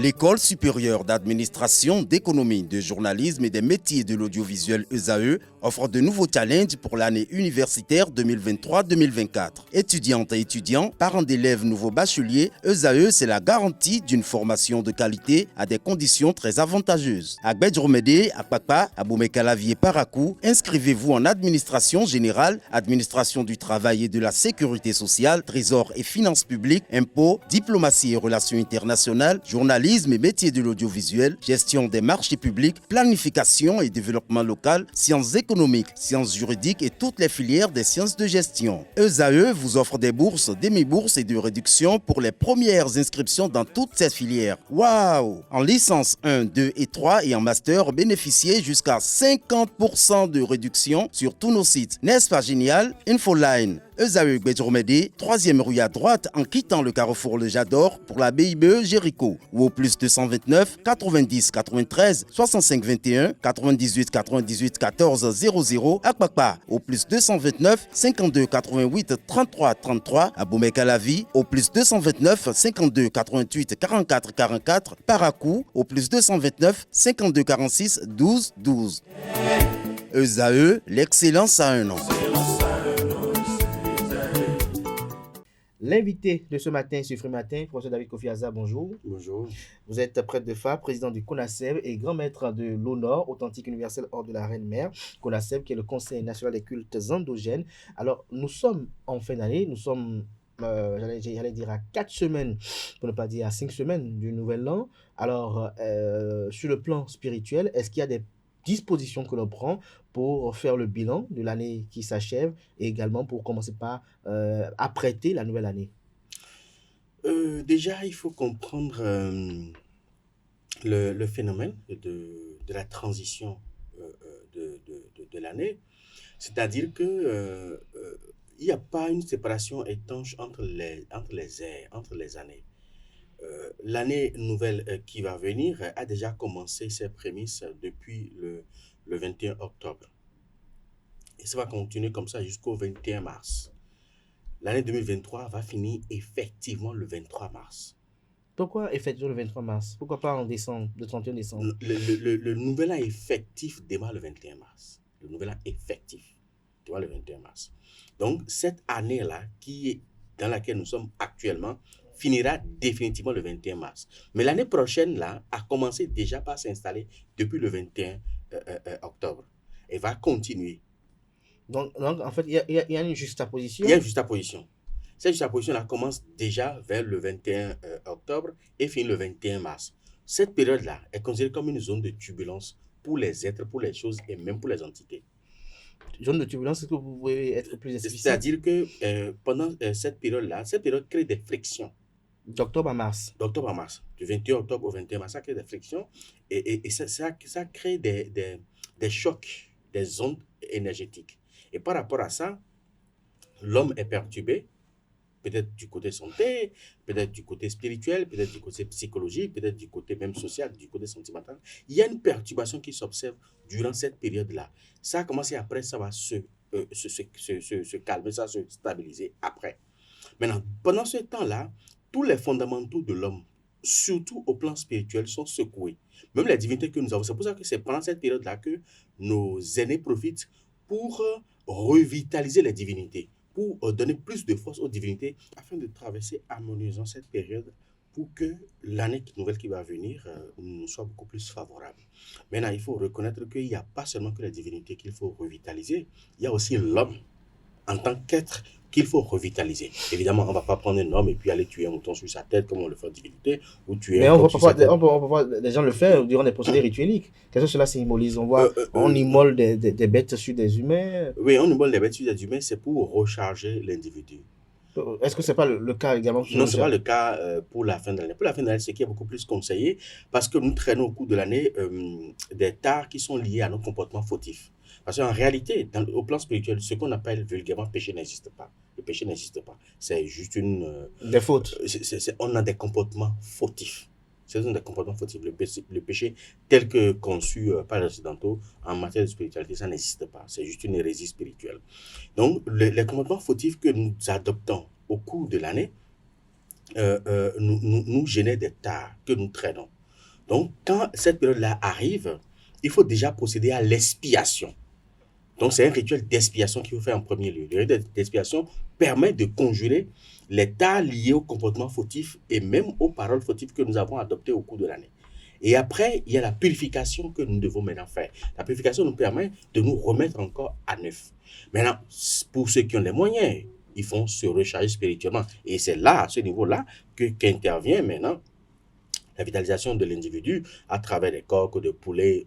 L'École supérieure d'administration, d'économie, de journalisme et des métiers de l'audiovisuel ESAE offre de nouveaux challenges pour l'année universitaire 2023-2024. Étudiantes et étudiants, parents d'élèves nouveaux bacheliers, ESAE, c'est la garantie d'une formation de qualité à des conditions très avantageuses. À Gbedjromede, à Papa, à Boumekalavi et Parakou, inscrivez-vous en administration générale, administration du travail et de la sécurité sociale, trésor et finances publiques, impôts, diplomatie et relations internationales, journalisme et métiers de l'audiovisuel, gestion des marchés publics, planification et développement local, sciences économiques, sciences juridiques et toutes les filières des sciences de gestion. ESAE vous offre des bourses, demi-bourses et de réductions pour les premières inscriptions dans toutes ces filières. Waouh! En licence 1, 2 et 3 et en master, bénéficiez jusqu'à 50% de réduction sur tous nos sites. N'est-ce pas génial? Infoline. ESAE Gbedjromede, 3e rue à droite en quittant le carrefour Le Jador pour la BIBE Jéricho ou au plus 229 90 93 65 21 98 98 14 00 à Kpakpa au plus 229 52 88 33 33 à Boumekalavi au plus 229 52 88 44 44 Parakou au plus 229 52 46 12 12. ESAE, l'excellence à un an. L'invité de ce matin sur Free Matin, professeur David Kofi Azza, bonjour. Bonjour. Vous êtes prêtre de phare, président du CONASEB et grand maître de l'honneur authentique universel hors de la Reine-Mère. CONASEB qui est le Conseil national des cultes endogènes. Alors, nous sommes en fin d'année, nous sommes, j'allais dire à 4 semaines, pour ne pas dire à 5 semaines du Nouvel An. Alors, sur le plan spirituel, est-ce qu'il y a des dispositions que l'on prend pour faire le bilan de l'année qui s'achève et également pour commencer par apprêter la nouvelle année? Déjà, il faut comprendre le phénomène de la transition de l'année. C'est-à-dire que il n'y a pas une séparation étanche entre les ères, entre les années. L'année nouvelle qui va venir a déjà commencé ses prémices depuis le 21 octobre. Et ça va continuer comme ça jusqu'au 21 mars. L'année 2023 va finir effectivement le 23 mars. Pourquoi effectivement le 23 mars? Pourquoi pas en décembre, le 31 décembre? Le nouvel an effectif démarre le 21 mars. Le nouvel an effectif démarre le 21 mars. Donc, cette année-là, dans laquelle nous sommes actuellement, finira définitivement le 21 mars. Mais l'année prochaine, là, a commencé déjà par s'installer depuis le 21 octobre. Et va continuer. Donc en fait, il y a une juxtaposition. Il y a une juxtaposition. Cette juxtaposition-là commence déjà vers le 21 octobre et finit le 21 mars. Cette période-là est considérée comme une zone de turbulence pour les êtres, pour les choses et même pour les entités. Zone de turbulence, est-ce que vous pouvez être plus explicite? C'est-à-dire que pendant cette période-là, cette période crée des frictions. D'octobre à mars. D'octobre à mars. Du 21 octobre au 21 mars, ça crée des frictions et ça crée des chocs, des ondes énergétiques. Et par rapport à ça, l'homme est perturbé, peut-être du côté santé, peut-être du côté spirituel, peut-être du côté psychologique, peut-être du côté même social, du côté sentimental. Il y a une perturbation qui s'observe durant cette période-là. Ça a commencé après, ça va se calmer, ça va se stabiliser après. Maintenant, pendant ce temps-là, tous les fondamentaux de l'homme, surtout au plan spirituel, sont secoués. Même les divinités que nous avons. C'est pour ça que c'est pendant cette période-là que nos aînés profitent pour revitaliser les divinités, pour donner plus de force aux divinités, afin de traverser harmonieusement cette période pour que l'année nouvelle qui va venir nous soit beaucoup plus favorable. Maintenant, il faut reconnaître qu'il n'y a pas seulement que les divinités qu'il faut revitaliser, il y a aussi l'homme en tant qu'être qu'il faut revitaliser. Évidemment, on ne va pas prendre un homme et puis aller tuer un mouton sur sa tête comme on le fait en divinité, ou tuer mais un coq on sur sa tête. peut voir des gens le faire durant des procédés ritueliques. Qu'est-ce que cela symbolise? On voit, on immole des bêtes sur des humains. Oui, on immole des bêtes sur des humains, c'est pour recharger l'individu. Est-ce que ce n'est pas le cas également? Non, ce n'est pas le cas pour la fin de l'année. Pour la fin de l'année, c'est qui est beaucoup plus conseillé parce que nous traînons au cours de l'année des tares qui sont liés à nos comportements fautifs. Parce qu'en réalité, au plan spirituel, ce qu'on appelle vulgairement péché n'existe pas. Le péché n'existe pas. C'est juste des fautes. On a des comportements fautifs. Ce sont des comportements fautifs. Le péché tel que conçu par les occidentaux en matière de spiritualité, ça n'existe pas. C'est juste une hérésie spirituelle. Donc, les comportements fautifs que nous adoptons au cours de l'année nous génèrent des tares que nous traînons. Donc, quand cette période-là arrive, il faut déjà procéder à l'expiation. Donc, c'est un rituel d'expiation qu'il faut faire en premier lieu. Le rituel d'expiation permet de conjurer les tas liés au comportement fautif et même aux paroles fautives que nous avons adoptées au cours de l'année. Et après, il y a la purification que nous devons maintenant faire. La purification nous permet de nous remettre encore à neuf. Maintenant, pour ceux qui ont les moyens, ils font se recharger spirituellement. Et c'est là, à ce niveau-là, qu'intervient maintenant la vitalisation de l'individu à travers des coqs, de poulets,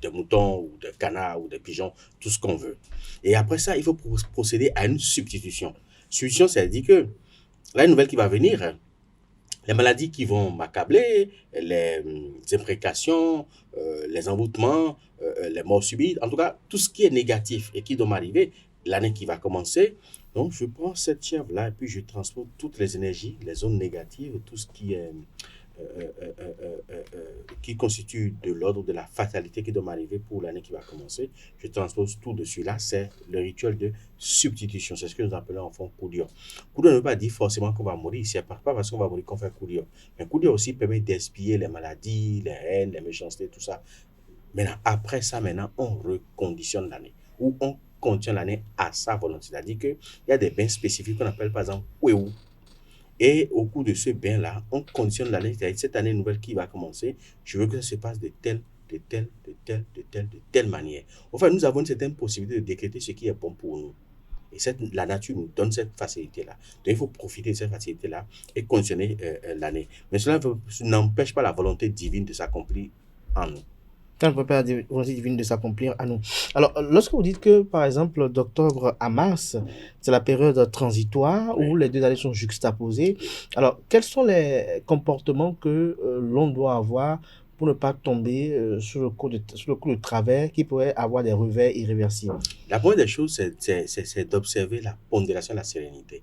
des moutons ou des canards ou des pigeons, tout ce qu'on veut. Et après ça, il faut procéder à une substitution. Substitution, c'est-à-dire que la nouvelle qui va venir, les maladies qui vont m'accabler, les imprécations, les envoûtements, les morts subites, en tout cas, tout ce qui est négatif et qui doit m'arriver, l'année qui va commencer. Donc, je prends cette chèvre-là et puis je transporte toutes les énergies, les zones négatives, tout ce qui constitue de l'ordre de la fatalité qui doit m'arriver pour l'année qui va commencer. Je transpose tout dessus. Là, c'est le rituel de substitution. C'est ce que nous appelons en fond Koudio. Koudio ne veut pas dire forcément qu'on va mourir. C'est pas parce qu'on va mourir qu'on fait Koudio. Mais Koudio aussi permet d'expier les maladies, les haines, les méchancetés, tout ça. Maintenant, après ça, on reconditionne l'année. Ou on contient l'année à sa volonté. C'est-à-dire qu'il y a des bains spécifiques qu'on appelle par exemple Kouéou. Et au cours de ce bain-là, on conditionne l'année, c'est-à-dire cette année nouvelle qui va commencer, je veux que ça se passe de telle manière. Enfin, nous avons une certaine possibilité de décréter ce qui est bon pour nous. Et la nature nous donne cette facilité-là. Donc, il faut profiter de cette facilité-là et conditionner l'année. Mais cela n'empêche pas la volonté divine de s'accomplir en nous. Ça ne peut pas la volonté divine de s'accomplir à nous. Alors, lorsque vous dites que, par exemple, d'octobre à mars, c'est la période transitoire où les deux années sont juxtaposées, alors, quels sont les comportements que l'on doit avoir pour ne pas tomber sur le coup de travers qui pourrait avoir des revers irréversibles? La première des choses, c'est d'observer la pondération et la sérénité.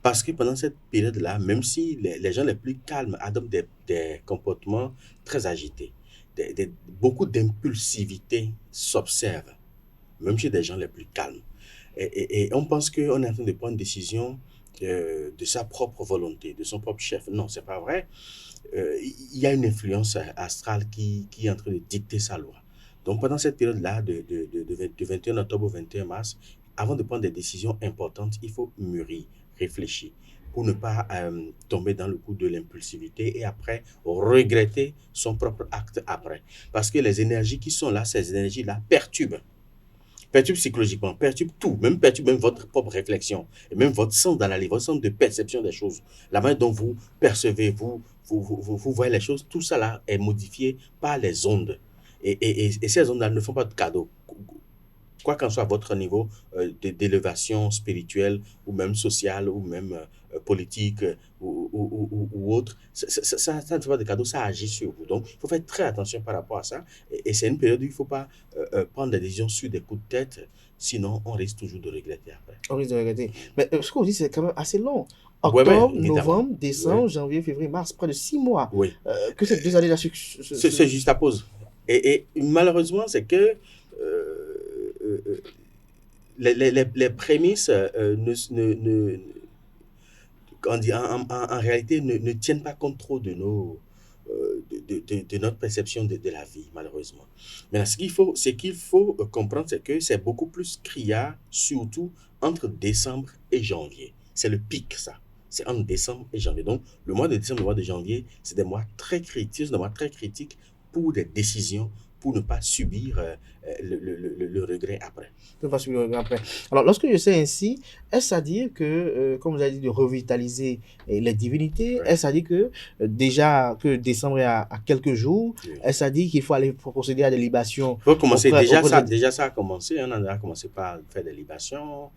Parce que pendant cette période-là, même si les gens les plus calmes adoptent des comportements très agités, beaucoup d'impulsivité s'observe, même chez des gens les plus calmes. Et on pense qu'on est en train de prendre une décision de sa propre volonté, de son propre chef. Non, c'est pas vrai. Il y a une influence astrale qui est en train de dicter sa loi. Donc pendant cette période-là, de 21 octobre au 21 mars, avant de prendre des décisions importantes, il faut mûrir, réfléchir, pour ne pas tomber dans le coup de l'impulsivité et après regretter son propre acte après. Parce que les énergies qui sont là, ces énergies-là perturbent psychologiquement, perturbe même votre propre réflexion, et même votre sens d'analyse, votre sens de perception des choses, la manière dont vous percevez, vous voyez les choses, tout ça là est modifié par les ondes. Et ces ondes-là ne font pas de cadeau. Quoi qu'en soit votre niveau d'élévation spirituelle ou même sociale ou même politique ou autre, ça ne fait pas de cadeau, ça agit sur vous. Donc, il faut faire très attention par rapport à ça. Et c'est une période où il ne faut pas prendre des décisions sur des coups de tête, sinon on risque toujours de regretter après. On risque de regretter. Mais ce qu'on dit, c'est quand même assez long. Octobre, novembre, décembre, janvier, février, mars, près de 6 mois. Oui. Que ces 2 années-là c'est juste à pause. Et malheureusement, c'est que les prémices en réalité ne tiennent pas compte trop de notre perception de la vie, malheureusement. Mais ce qu'il faut comprendre, c'est que c'est beaucoup plus criard, surtout entre décembre et janvier. C'est le pic, ça. C'est entre décembre et janvier. Donc, le mois de décembre et le mois de janvier, c'est des mois très critiques pour des décisions, pour ne pas subir le regret après. Ne pas subir le regret après. Alors, lorsque je sais ainsi, est-ce à dire que, comme vous avez dit, de revitaliser les divinités, est-ce à dire que déjà que décembre est à quelques jours, est-ce à dire qu'il faut aller procéder à des libations? Il faut commencer. Déjà, ça a commencé. On a commencé par faire des libations,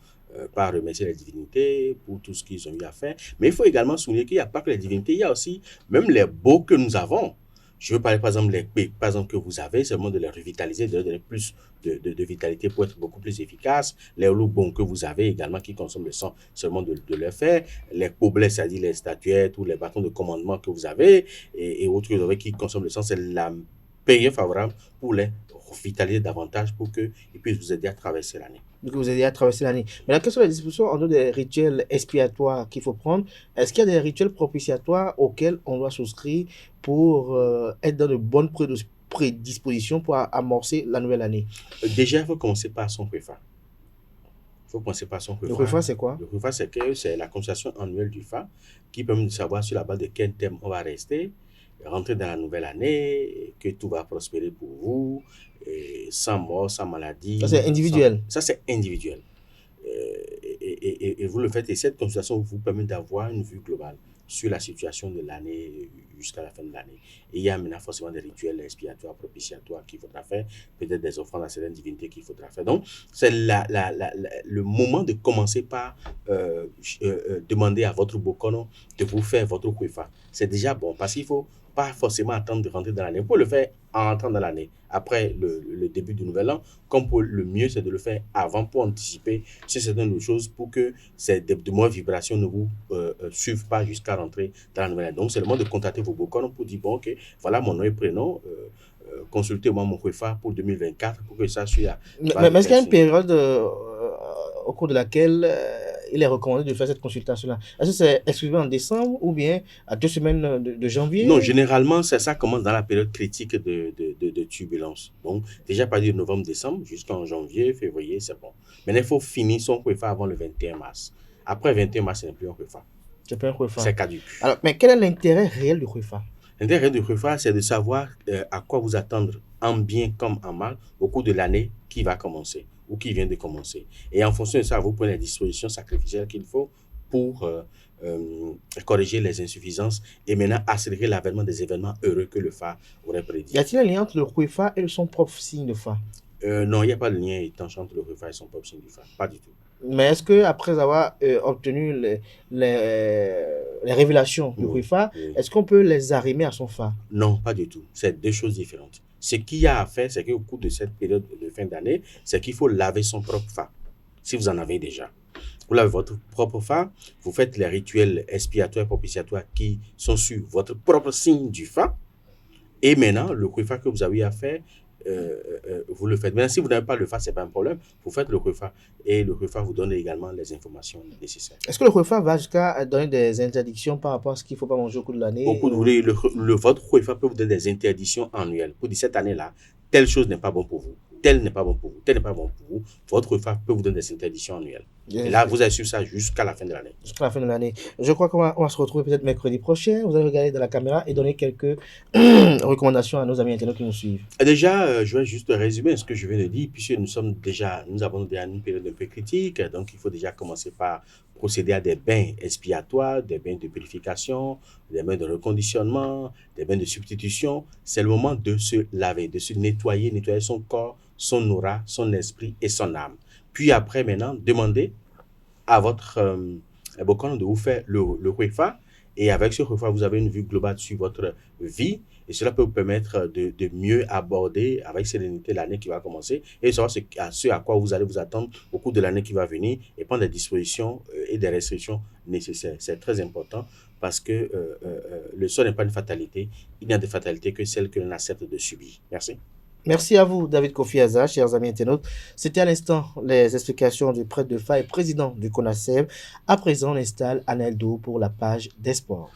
par remercier les divinités pour tout ce qu'ils ont eu à faire. Mais il faut également souligner qu'il n'y a pas que les divinités, il y a aussi même les baux que nous avons. Je veux parler par exemple les baies que vous avez, seulement de les revitaliser, de leur donner plus de vitalité pour être beaucoup plus efficace. Les loups que vous avez également qui consomment le sang, seulement de le faire. Les gobelets, c'est-à-dire les statuettes ou les bâtons de commandement que vous avez et autres que vous avez qui consomment le sang, c'est la période favorable pour les vitaliser davantage pour qu'ils puissent vous aider à traverser l'année. Donc, vous aidez à traverser l'année. Mais quelles sont les dispositions en dehors des rituels expiatoires qu'il faut prendre? Est-ce qu'il y a des rituels propitiatoires auxquels on doit souscrire pour être dans de bonnes prédispositions pour amorcer la nouvelle année? Déjà, il faut commencer par son préfa. Il faut commencer par son Le préfa. refa, c'est quoi? Le préfa, c'est la consultation annuelle du FA qui permet de savoir sur la base de quel thème on va rester, rentrer dans la nouvelle année, que tout va prospérer pour vous, sans mort, sans maladie. Ça, c'est individuel. Ça, c'est individuel. Et vous le faites, et cette consultation vous permet d'avoir une vue globale sur la situation de l'année jusqu'à la fin de l'année. Et il y a maintenant forcément des rituels expiatoires, propitiatoires qu'il faudra faire, peut-être des offrandes à certaines divinités qu'il faudra faire. Donc, c'est le moment de commencer par demander à votre Bokono de vous faire votre Kwefa. C'est déjà bon, parce qu'il ne faut pas forcément attendre de rentrer dans l'année. Vous pouvez le faire en rentrant dans l'année, après le début du nouvel an, comme pour le mieux, c'est de le faire avant pour anticiper sur certaines choses, pour que de mauvaises vibrations ne vous suivent pas jusqu'à rentrer dans la nouvelle année. Donc, c'est le moment de contacter vos Bokono pour dire, bon, ok, voilà mon nom et prénom, consultez-moi mon Kwefa pour 2024 pour que ça soit... Mais est-ce qu'il y a une période au cours de laquelle il est recommandé de faire cette consultation-là? Est-ce que c'est exclusivement en décembre ou bien à 2 semaines de janvier? Non, généralement, ça commence dans la période critique de turbulence. Donc, déjà à partir de novembre-décembre jusqu'en janvier, février, c'est bon. Maintenant, il faut finir son Kwefa avant le 21 mars. Après le 21 mars, ce n'est plus un Kwefa. C'est pas un Kwefa. C'est caduc. Alors, mais quel est l'intérêt réel du Kwefa? L'intérêt du Kwefa, c'est de savoir à quoi vous attendre, en bien comme en mal, au cours de l'année qui va commencer ou qui vient de commencer. Et en fonction de ça, vous prenez les dispositions sacrificielles qu'il faut pour corriger les insuffisances et maintenant accélérer l'avènement des événements heureux que le Fa aurait prédit. Y a-t-il un lien entre le Kwefa et son propre signe de Fa? Non, il n'y a pas de lien étanche entre le Kwefa et son propre signe du Fa. Pas du tout. Mais est-ce que après avoir obtenu les révélations du Kwefa, est-ce qu'on peut les arrimer à son Fa? Non, pas du tout. C'est deux choses différentes. Ce qu'il y a à faire, c'est qu'au cours de cette période de fin d'année, c'est qu'il faut laver son propre Fa, si vous en avez déjà. Vous lavez votre propre Fa, vous faites les rituels expiatoires, propitiatoires qui sont sur votre propre signe du Fa, et maintenant, le Kwefa que vous avez à faire, vous le faites. Maintenant, si vous n'avez pas le Fa, ce n'est pas un problème. Vous faites le Kwefa et le Kwefa vous donne également les informations nécessaires. Est-ce que le Kwefa va jusqu'à donner des interdictions par rapport à ce qu'il ne faut pas manger au cours de l'année? Votre Kwefa peut vous donner des interdictions annuelles. Pour dire cette année-là, telle chose n'est pas bon pour vous, tel n'est pas bon pour vous, tel n'est pas bon pour vous. Votre Kwefa peut vous donner des interdictions annuelles. Et là, vous allez suivre ça jusqu'à la fin de l'année. Jusqu'à la fin de l'année. Je crois qu'on va se retrouver peut-être mercredi prochain. Vous allez regarder dans la caméra et donner quelques recommandations à nos amis internautes qui nous suivent. Déjà, je vais juste résumer ce que je viens de dire, puisque nous avons déjà une période un peu critique, donc il faut déjà commencer par procéder à des bains expiatoires, des bains de purification, des bains de reconditionnement, des bains de substitution. C'est le moment de se laver, de se nettoyer son corps, son aura, son esprit et son âme. Puis après, maintenant, demandez à votre Bokono de vous faire le Kwefa. Et avec ce Kwefa, vous avez une vue globale sur votre vie. Et cela peut vous permettre de mieux aborder avec sérénité l'année qui va commencer et savoir ce à quoi vous allez vous attendre au cours de l'année qui va venir et prendre des dispositions et des restrictions nécessaires. C'est très important parce que le sort n'est pas une fatalité. Il n'y a de fatalité que celle que l'on accepte de subir. Merci. Merci à vous, David Kofi Aza, chers amis internautes. C'était à l'instant les explications du prêtre de Fa et président du CONASEB. À présent, on installe Aneldo pour la page des sports.